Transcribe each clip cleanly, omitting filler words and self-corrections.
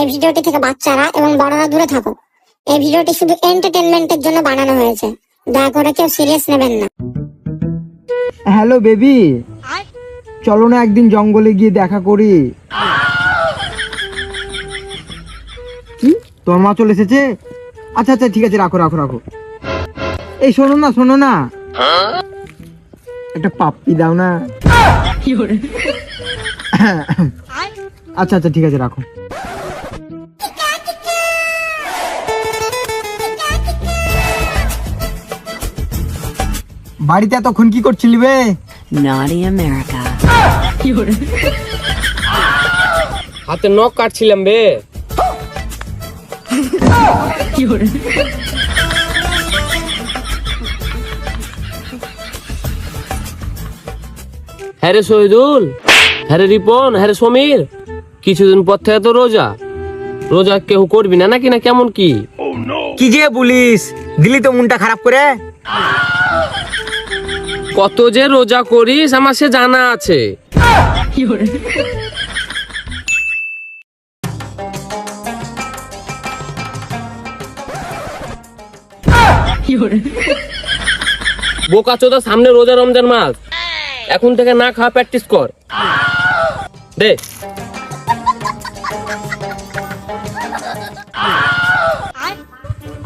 এই ভিডিওটি থেকে বাচ্চারা এবং বড়রা দূরে থাকো। এই ভিডিওটি শুধু এন্টারটেনমেন্টের জন্য বানানো হয়েছে, দয়া করে কেউ সিরিয়াস নেবেন না। হ্যালো বেবি, চলো না একদিন জঙ্গলে গিয়ে দেখা করি। কি, তোর মা চলে এসেছে? আচ্ছা আচ্ছা ঠিক আছে, রাখো রাখো রাখো। এই শোনো না, একটা পাপ্পি দাও না। আচ্ছা আচ্ছা ঠিক আছে, রাখো। বাড়িতে এতক্ষণ কি করছিলি বে? Naughty America. হাতে নখ কাটছিলাম বে। হ্যাঁ রে শহীদুল, হ্যাঁ রে রিপন, হ্যাঁ রে সমীর, কিছুদিন পর থেকে তো রোজা কেউ করবি না নাকি? না কেমন কি কি যে বলিস, দিলি তো মনটা খারাপ করে। কত যে রোজা করিস আমার সে জানা আছে। বোকা চোদা, সামনে রোজা রমজান মাস, এখন থেকে না খাওয়া প্র্যাকটিস কর দে।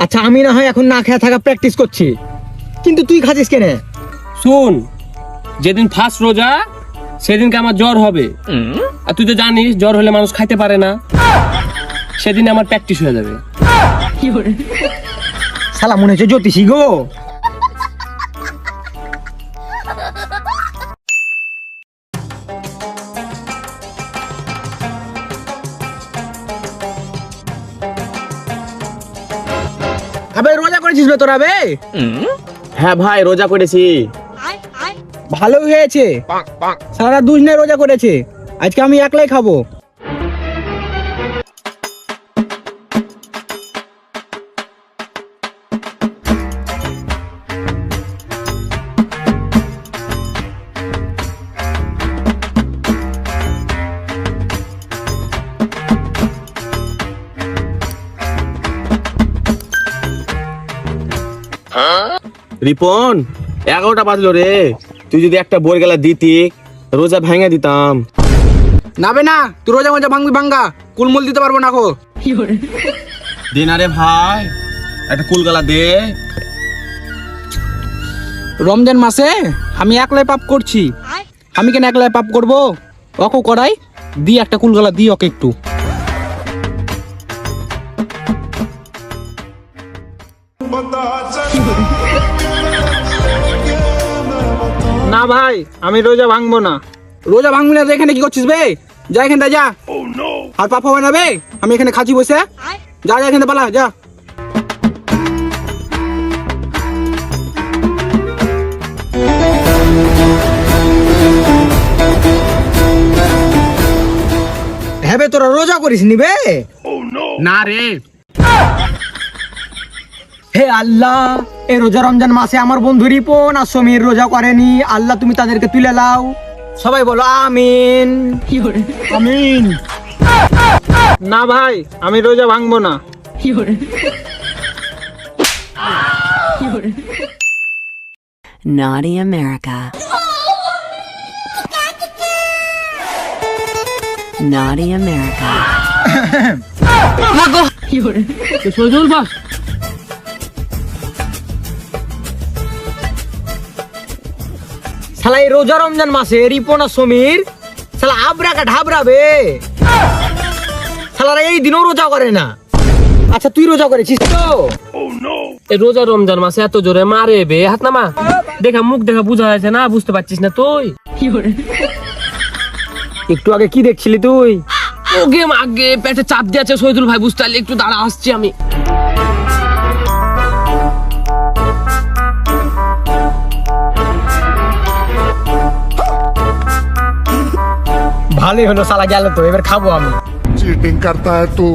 আচ্ছা আমি না হয় এখন না খেয়ে থাকা প্র্যাকটিস করছি, কিন্তু তুই খাচ্ছিস কেন? শুন, যেদিন ফার্স্ট রোজা সেদিনকে আমার জ্বর হবে, আর তুই তো জানিস জ্বর হলে মানুষ খাইতে পারে না, সেদিন আমার প্র্যাকটিস হয়ে যাবে। শালা মনে হচ্ছে জ্যোতিষী গো। আবে রোজা করেছিস বে তোরা বে? হ্যাঁ ভাই, রোজা করেছি। ভালো হয়েছে, সারা দুজনে রোজা করেছে, আজকে আমি একলাই খাবো। রিপন, 11টা বাজলো রে, তুই যদি একটা বই গেলা দিতি রোজা ভেঙে দিতাম। নাবে না, তুই রোজা মজা ভাঙবি ভাঙ্গা, কুলমুল দিতে পারবো না গো। দে না রে ভাই, একটা কুলগালা দে। রমজান মাসে আমি একলাই পাপ করছি, আমি কেন একলাই পাপ করবো? ওকে করাই দি, একটা কুলগালা দি ওকে একটু। না ভাই, আমি রোজা ভাঙবো না। রোজা ভাঙবি না তো এখানে কি করছিস বে? যা এখান থেকে যা, আর পাপ হবে না বে। আমি এখানে খাচ্ছি বসে, যা যা এখান থেকে পালা যা। হ্যাঁ বে, তোরা রোজা করিস নি বে? না রে। হে আল্লাহ, এই রোজা রমজান মাসে আমার বন্ধু রিপন আর সমীর রোজা করেনি, আল্লাহ তুমি তাদেরকে তুলে লাও। সবাই বলো আমিন। আমিন। না ভাই, আমি রোজা ভাঙবো না। Naughty America. Naughty America. Shahidul বাস, শালা এই রোজা রমজান মাসে রিপন আর সমীর শালা আবরাকা ঢাবরাবে, শালারা এই দিনও রোজা করে না। আচ্ছা তুই রোজা করেছিস তো? এই রোজা রমজান মাসে এত জোরে মারে বে, হাত নামা। দেখা মুখ দেখা বুঝা যাচ্ছে না, বুঝতে পারছিস না তুই? একটু আগে কি দেখছিলি তুই? ওকে আগে পেটে চাপ দিয়েছে শহীদুল ভাই, বুঝতে পারলি? একটু দাঁড়া, আসছি আমি। ভালোই হলো, শালা গেল তো, এবার খাবো আমি। चीटिंग करता है तू।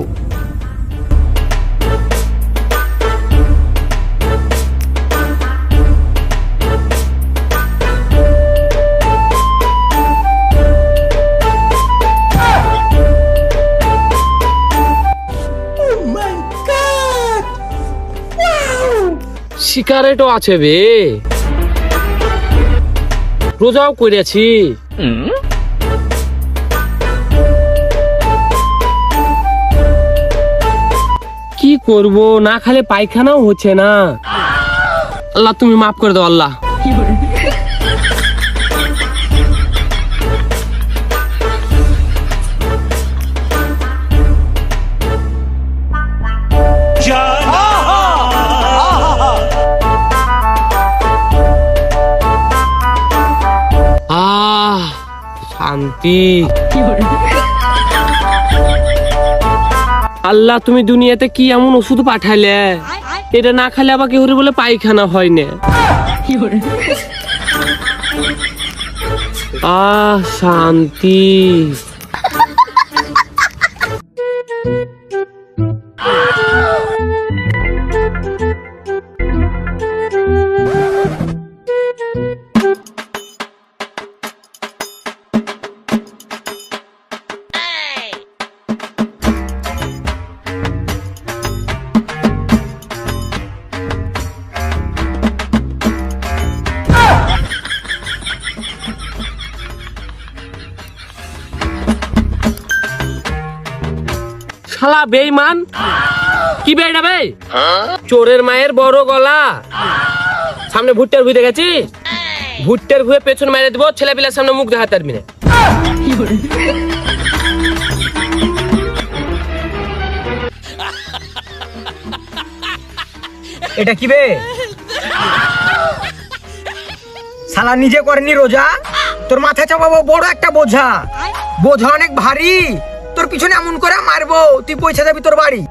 সিগারেটও আছে বে, রোজাও করেছি। কি করব, না খালে পায়খানাও হচ্ছে না। আল্লাহ তুমি মাফ করে দাও আল্লাহ। শান্তি। আল্লাহ তুমি দুনিয়াতে কি এমন ওষুধ পাঠাইলে, এটা না খেলে আবার কেউ বলে পায়খানা হয় না। শান্তি। শালা বেঈমান, কি বেড়া বে, চোরের মায়ের বড় গলা। সামনে ভুট্টার ভুঁই দেখেছি, ভুট্টার ভুঁয়ে পেছন মেরে দেবো, ছেলে পিলার সামনে মুখ দেখাতে পারবি না। এটা কি বে? শালা নিজে করেনি রোজা, তোর মাথায় চাপাবো বড় একটা বোঝা। বোঝা অনেক ভারী, তোর পিছনে এমন করে মারবো তুই পয়সা যাবি তোর বাড়ি।